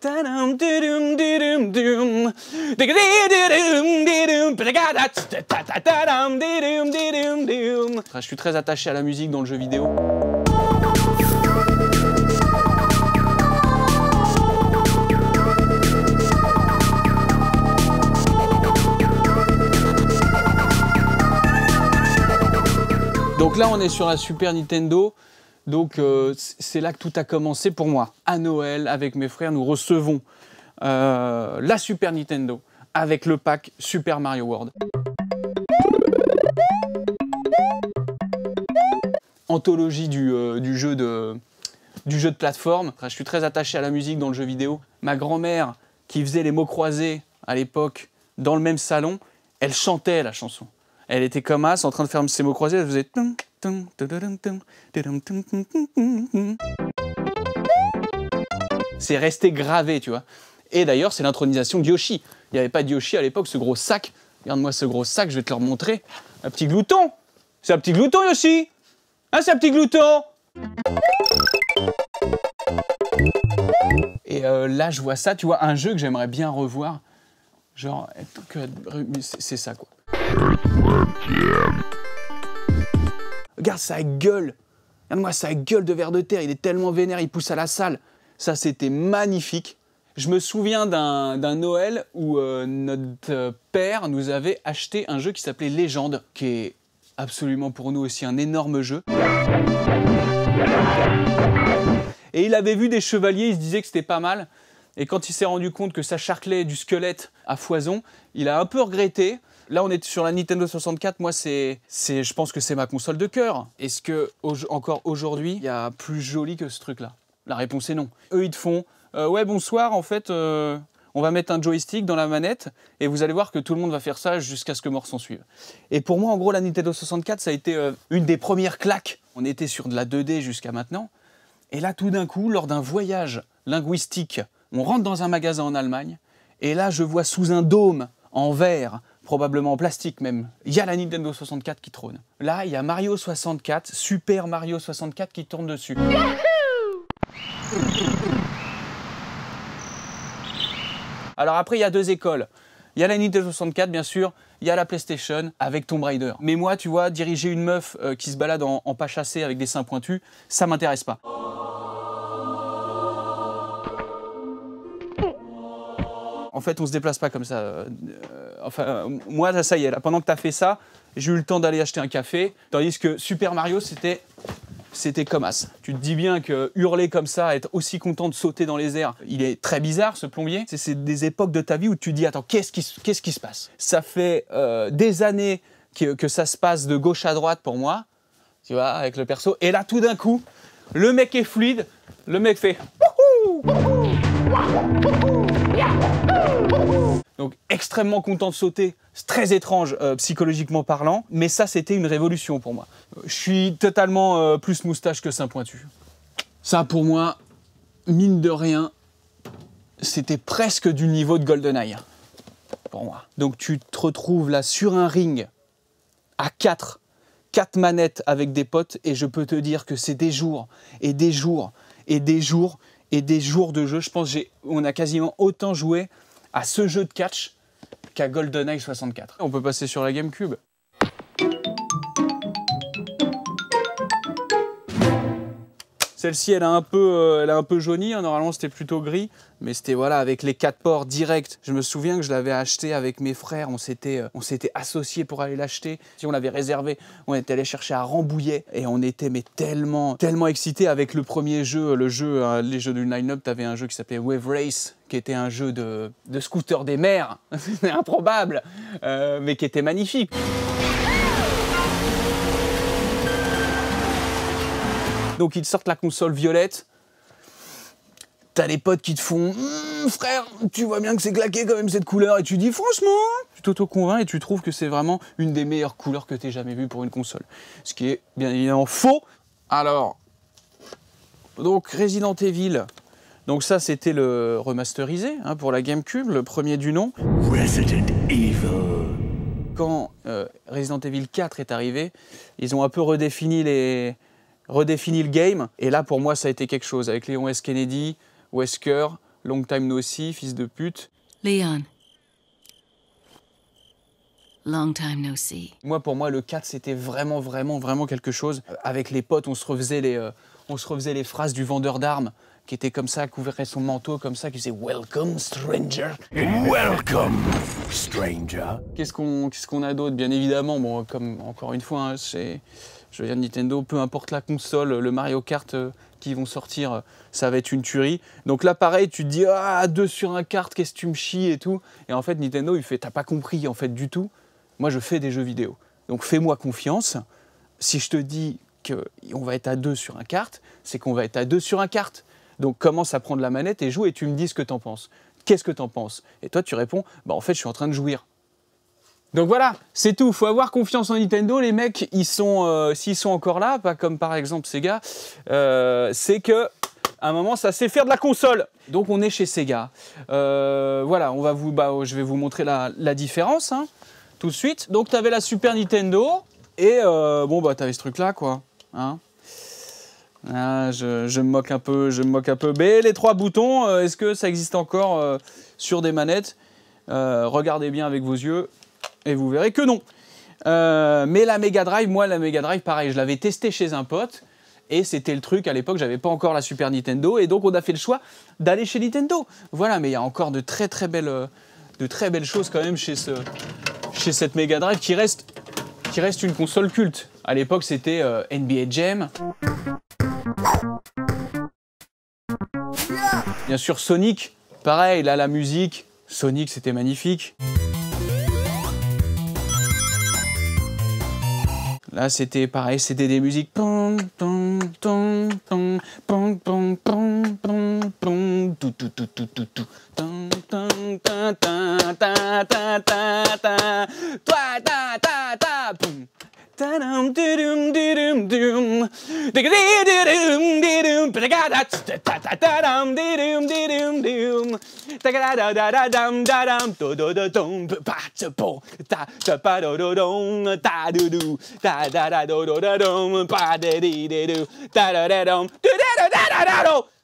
Je suis très attaché à la musique dans le jeu vidéo. Donc là, on est sur la Super Nintendo. Donc c'est là que tout a commencé pour moi. À Noël, avec mes frères, nous recevons la Super Nintendo avec le pack Super Mario World. Anthologie du jeu de plateforme. Je suis très attaché à la musique dans le jeu vidéo. Ma grand-mère, qui faisait les mots croisés à l'époque dans le même salon, elle chantait la chanson. Elle était comme as, en train de faire ses mots croisés, elle faisait... C'est resté gravé, tu vois. Et d'ailleurs, c'est l'intronisation de Yoshi. Il n'y avait pas de Yoshi à l'époque, ce gros sac. Regarde-moi ce gros sac, je vais te le remontrer. Un petit glouton. C'est un petit glouton, Yoshi. Hein, c'est un petit glouton. Et là, je vois ça, tu vois, un jeu que j'aimerais bien revoir. Genre, c'est ça, quoi. Regarde sa gueule. Regarde-moi sa gueule de ver de terre. Il est tellement vénère, il pousse à la salle. Ça, c'était magnifique. Je me souviens d'un Noël où notre père nous avait acheté un jeu qui s'appelait Légende, qui est absolument pour nous aussi un énorme jeu. Et il avait vu des chevaliers, il se disait que c'était pas mal. Et quand il s'est rendu compte que ça charclait du squelette à foison, il a un peu regretté. Là, on est sur la Nintendo 64. Moi, je pense que c'est ma console de cœur. Est-ce que encore aujourd'hui, il y a plus joli que ce truc-là? La réponse est non. Eux, ils te font ouais, bonsoir, en fait, on va mettre un joystick dans la manette et vous allez voir que tout le monde va faire ça jusqu'à ce que mort s'en suive. Et pour moi, en gros, la Nintendo 64, ça a été une des premières claques. On était sur de la 2D jusqu'à maintenant. Et là, tout d'un coup, lors d'un voyage linguistique, on rentre dans un magasin en Allemagne et là, je vois sous un dôme en verre, probablement en plastique même, il y a la Nintendo 64 qui trône. Là, il y a Mario 64, Super Mario 64 qui tourne dessus. Alors après, il y a deux écoles. Il y a la Nintendo 64, bien sûr, il y a la PlayStation avec Tomb Raider. Mais moi, tu vois, diriger une meuf qui se balade en pas chassé avec des seins pointus, ça m'intéresse pas. En fait, on se déplace pas comme ça. Moi, ça y est, là, pendant que tu as fait ça, j'ai eu le temps d'aller acheter un café. Tandis que Super Mario, c'était comme as. Tu te dis bien que hurler comme ça, être aussi content de sauter dans les airs, il est très bizarre, ce plombier. C'est des époques de ta vie où tu te dis, attends, qu'est-ce qui se passe? Ça fait des années que ça se passe de gauche à droite pour moi, tu vois, avec le perso. Et là, tout d'un coup, le mec est fluide, le mec fait... Donc extrêmement content de sauter, c'est très étrange psychologiquement parlant, mais ça c'était une révolution pour moi. Je suis totalement plus moustache que sein pointu. Ça pour moi, mine de rien, c'était presque du niveau de GoldenEye, pour moi. Donc tu te retrouves là sur un ring, à 4 manettes avec des potes, et je peux te dire que c'est des jours, et des jours, et des jours, et des jours de jeu. Je pense qu'on a quasiment autant joué à ce jeu de catch qu'à GoldenEye 64. On peut passer sur la GameCube. Celle-ci, elle a un peu jauni, hein. Normalement c'était plutôt gris, mais c'était voilà avec les 4 ports directs. Je me souviens que je l'avais acheté avec mes frères, on s'était associés pour aller l'acheter. Si on l'avait réservé, on était allé chercher à Rambouillet et on était mais tellement excités avec le premier jeu, les jeux du line-up. T'avais un jeu qui s'appelait Wave Race, qui était un jeu de scooter des mers, c'était improbable, mais qui était magnifique. Donc ils sortent la console violette, t'as des potes qui te font frère, tu vois bien que c'est claqué quand même cette couleur, et tu dis franchement, tu t'auto-convaincs et tu trouves que c'est vraiment une des meilleures couleurs que t'aies jamais vues pour une console. Ce qui est bien évidemment faux. Alors, donc Resident Evil, donc ça c'était le remasterisé hein, pour la GameCube, le premier du nom. Resident Evil. Quand Resident Evil 4 est arrivé, ils ont un peu redéfini le game, et là pour moi ça a été quelque chose, avec Léon S. Kennedy, Wesker, Long time no see, fils de pute. Leon. Long time no see. Moi, pour moi, le 4, c'était vraiment quelque chose. Avec les potes, on se refaisait les phrases du vendeur d'armes, qui était comme ça, couvrait son manteau comme ça, qui disait « Welcome, stranger ». Welcome, stranger. Qu'est-ce qu'on a d'autre? Bien évidemment, bon, comme encore une fois, hein, je veux dire, Nintendo, peu importe la console, le Mario Kart qui vont sortir, ça va être une tuerie. Donc là, pareil, tu te dis « Ah, 2 sur un kart, qu'est-ce que tu me chies ?» et tout. Et en fait, Nintendo, il fait « T'as pas compris, en fait, du tout. Moi, je fais des jeux vidéo. Donc fais-moi confiance. Si je te dis qu'on va être à 2 sur un kart, c'est qu'on va être à 2 sur un kart. Donc commence à prendre la manette et joue et tu me dis ce que t'en penses. Qu'est-ce que t'en penses? Et toi, tu réponds « Bah en fait, je suis en train de jouir. » Donc voilà, c'est tout. Faut avoir confiance en Nintendo. Les mecs, ils sont, s'ils sont encore là, pas comme par exemple Sega, c'est que à un moment, ça sait faire de la console. Donc on est chez Sega. Voilà, je vais vous montrer la différence hein, tout de suite. Donc tu avais la Super Nintendo et bon bah t'avais ce truc-là quoi. Hein. Ah, je me moque un peu, Mais les 3 boutons, est-ce que ça existe encore sur des manettes? Regardez bien avec vos yeux et vous verrez que non. Mais la Mega Drive, pareil, je l'avais testé chez un pote et c'était le truc, à l'époque, j'avais pas encore la Super Nintendo et donc on a fait le choix d'aller chez Nintendo. Voilà, mais il y a encore de très belles choses quand même chez cette Mega Drive qui reste une console culte. À l'époque, c'était NBA Jam. Bien sûr, Sonic, pareil, là, la musique, Sonic, c'était magnifique. Là, c'était pareil, c'était des musiques.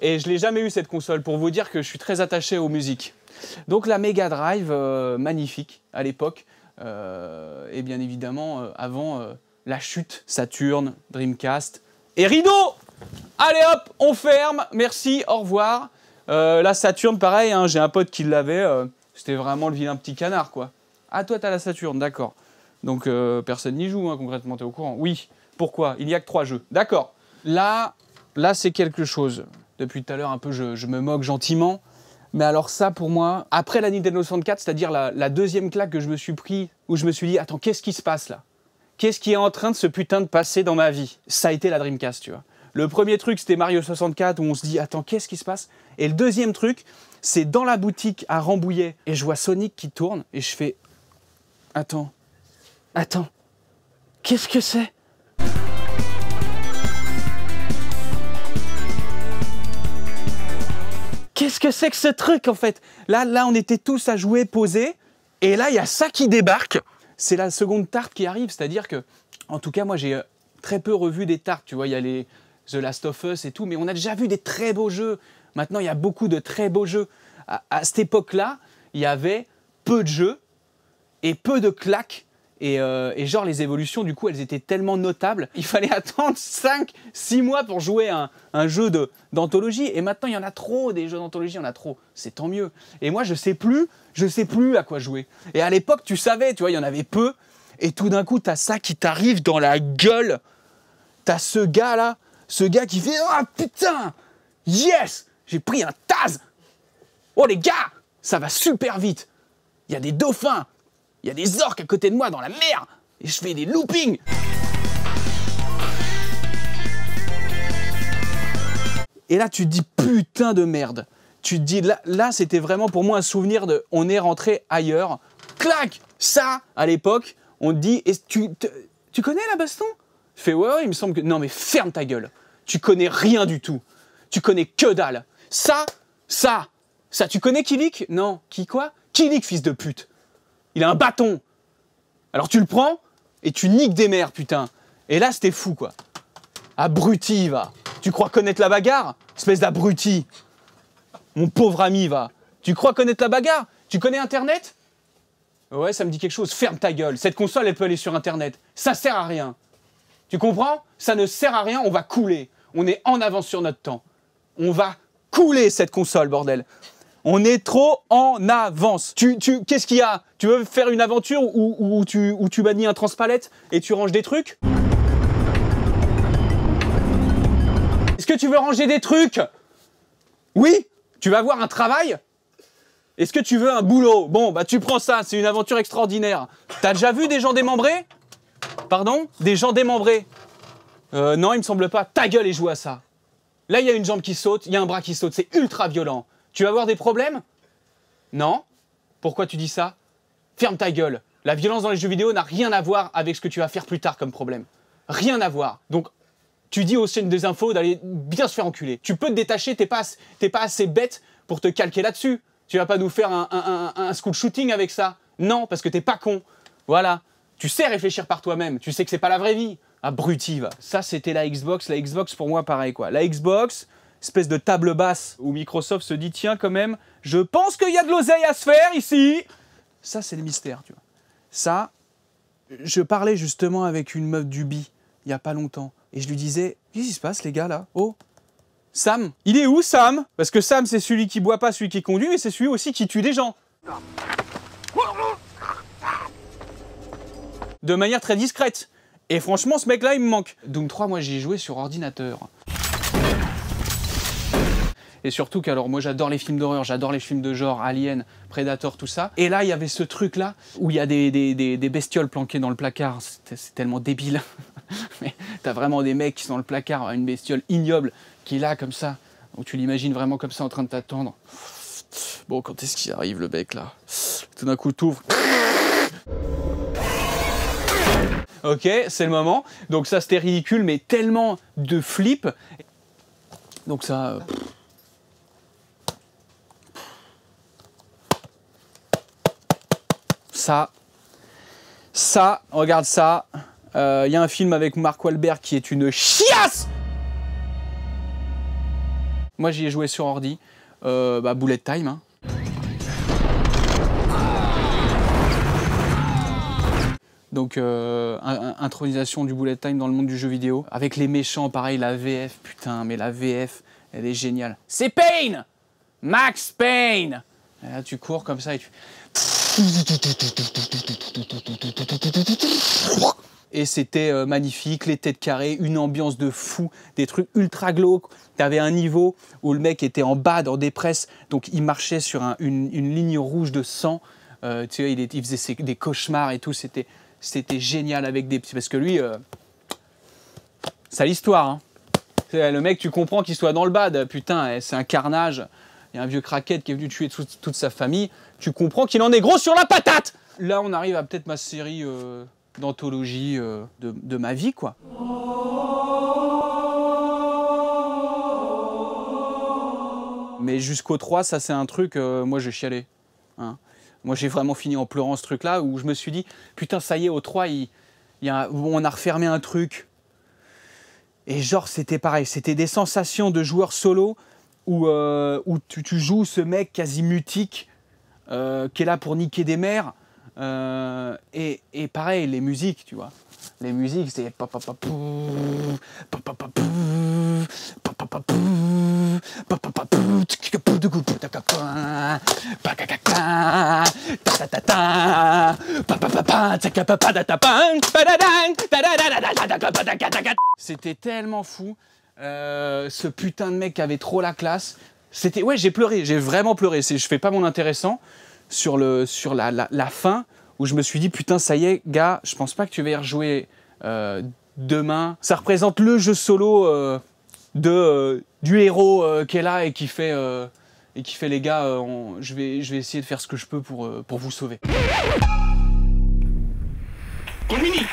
Et je l'ai jamais eu cette console pour vous dire que je suis très attaché aux musiques. Donc la Mega Drive, magnifique à l'époque. Et bien évidemment, avant la chute, Saturn, Dreamcast et rideau. Allez hop, on ferme, merci, au revoir. La Saturn, pareil, hein, j'ai un pote qui l'avait, c'était vraiment le vilain petit canard, quoi. Ah, toi, t'as la Saturn, d'accord. Donc, personne n'y joue, hein, concrètement, t'es au courant? Oui, pourquoi? Il n'y a que 3 jeux, d'accord. Là, c'est quelque chose. Depuis tout à l'heure, un peu, je me moque gentiment. Mais alors ça, pour moi, après la Nintendo 64, c'est-à-dire la deuxième claque que je me suis pris, où je me suis dit, attends, qu'est-ce qui se passe là? Qu'est-ce qui est en train de se putain de passer dans ma vie? Ça a été la Dreamcast, tu vois. Le premier truc, c'était Mario 64, où on se dit, attends, qu'est-ce qui se passe? Et le deuxième truc, c'est dans la boutique à Rambouillet, et je vois Sonic qui tourne, et je fais, attends, qu'est-ce que c'est? Qu'est-ce que c'est que ce truc, en fait? Là, on était tous à jouer, posés, et là, il y a ça qui débarque. C'est la seconde tarte qui arrive, c'est-à-dire que, en tout cas, moi, j'ai très peu revu des tartes, tu vois, il y a les The Last of Us et tout, mais on a déjà vu des très beaux jeux. Maintenant, il y a beaucoup de très beaux jeux. À cette époque-là, il y avait peu de jeux et peu de claques. Et genre, les évolutions, du coup, elles étaient tellement notables. Il fallait attendre 5-6 mois pour jouer à un jeu d'anthologie. Et maintenant, il y en a trop, des jeux d'anthologie, il y en a trop. C'est tant mieux. Et moi, je sais plus à quoi jouer. Et à l'époque, tu savais, tu vois, il y en avait peu. Et tout d'un coup, t'as ça qui t'arrive dans la gueule. T'as ce gars-là, qui fait « Ah, putain! Yes! J'ai pris un Taz! Oh, les gars! Ça va super vite! Il y a des dauphins! Il y a des orques à côté de moi dans la mer! Et je fais des loopings! » Et là, tu te dis « Putain de merde! » Tu te dis, là c'était vraiment pour moi un souvenir de « On est rentré ailleurs. » Clac! Ça, à l'époque, on te dit « Tu connais la baston ?» Je fais ouais, il me semble que... Non, mais ferme ta gueule. Tu connais rien du tout. Tu connais que dalle. Ça, tu connais Kilik? Non. Qui quoi? Kilik, fils de pute. Il a un bâton. Alors tu le prends et tu niques des mères, putain. Et là, c'était fou, quoi. Abruti, va. Tu crois connaître la bagarre? Espèce d'abruti. Mon pauvre ami, va. Tu crois connaître la bagarre? Tu connais Internet? Ouais, ça me dit quelque chose. Ferme ta gueule. Cette console, elle peut aller sur Internet. Ça sert à rien. Tu comprends? Ça ne sert à rien, on va couler. On est en avance sur notre temps. On va couler cette console, bordel. On est trop en avance. Qu'est-ce qu'il y a? Tu veux faire une aventure où tu bannis un transpalette et tu ranges des trucs? Est-ce que tu veux ranger des trucs? Oui? Tu vas avoir un travail? Est-ce que tu veux un boulot? Bon, bah tu prends ça, c'est une aventure extraordinaire. T'as déjà vu des gens démembrés? Pardon? Des gens démembrés? Non, il me semble pas. Ta gueule et joue à ça. Là, il y a une jambe qui saute, il y a un bras qui saute, c'est ultra violent. Tu vas avoir des problèmes? Non? Pourquoi tu dis ça? Ferme ta gueule. La violence dans les jeux vidéo n'a rien à voir avec ce que tu vas faire plus tard comme problème. Rien à voir. Donc, tu dis aux chaînes des infos d'aller bien se faire enculer. Tu peux te détacher, t'es pas assez bête pour te calquer là-dessus. Tu vas pas nous faire un school shooting avec ça. Non, parce que t'es pas con. Voilà. Tu sais réfléchir par toi-même. Tu sais que c'est pas la vraie vie. Abruti, va. Ça, c'était la Xbox. La Xbox, pour moi, pareil, quoi. La Xbox, espèce de table basse où Microsoft se dit, tiens, quand même, je pense qu'il y a de l'oseille à se faire ici. Ça, c'est le mystère, tu vois. Ça, je parlais justement avec une meuf du Bi, il y a pas longtemps. Et je lui disais, qu'est-ce qui se passe, les gars, là? Oh, Sam, il est où, Sam? Parce que Sam, c'est celui qui boit pas, celui qui conduit, mais c'est celui aussi qui tue des gens. De manière très discrète. Et franchement, ce mec-là, il me manque. Doom 3, moi, j'y ai joué sur ordinateur. Et surtout qu'alors, moi, j'adore les films d'horreur, j'adore les films de genre, Alien, Predator, tout ça. Et là, il y avait ce truc-là, où il y a des bestioles planquées dans le placard. C'est tellement débile. Mais t'as vraiment des mecs qui sont dans le placard, une bestiole ignoble, qui est là, comme ça, où tu l'imagines vraiment comme ça, en train de t'attendre. Bon, quand est-ce qu'il arrive, le mec, là? Tout d'un coup, t'ouvres. Ok, c'est le moment. Donc ça, c'était ridicule, mais tellement de flip. Donc ça... Ça, regarde ça. Il y a un film avec Mark Wahlberg qui est une chiasse. Moi, j'y ai joué sur ordi. Bullet Time, hein. Donc, intronisation du Bullet Time dans le monde du jeu vidéo. Avec les méchants, pareil, la VF, putain, mais la VF, elle est géniale. C'est Payne! Max Payne! Et là, tu cours comme ça et tu... Et c'était magnifique, les têtes carrées, une ambiance de fou, des trucs ultra glauques. T'avais un niveau où le mec était en bas dans des presses, donc il marchait sur une ligne rouge de sang. Tu vois, il faisait des cauchemars et tout, c'était génial avec des petits... Parce que lui, c'est l'histoire. Hein. Le mec, tu comprends qu'il soit dans le bad. Putain, c'est un carnage. Il y a un vieux craquette qui est venu tuer toute sa famille. Tu comprends qu'il en est gros sur la patate. Là, on arrive à peut-être ma série d'anthologie de ma vie, quoi. Mais jusqu'au 3, ça, c'est un truc, moi, j'ai chialé. Hein. Moi, j'ai vraiment fini en pleurant ce truc-là, où je me suis dit, putain, ça y est, au 3, on a refermé un truc. Et genre, c'était pareil, c'était des sensations de joueur solo, où tu joues ce mec quasi mutique, qui est là pour niquer des mères. Et pareil, les musiques, tu vois. Les musiques, c'est... C'était tellement fou. Ce putain de mec qui avait trop la classe. C'était... Ouais, j'ai pleuré, j'ai vraiment pleuré. Je fais pas mon intéressant sur la fin, où je me suis dit, putain, ça y est, gars, je pense pas que tu vas y rejouer demain. Ça représente le jeu solo du héros qui est là et qui fait les gars, je vais essayer de faire ce que je peux pour vous sauver. Dominique!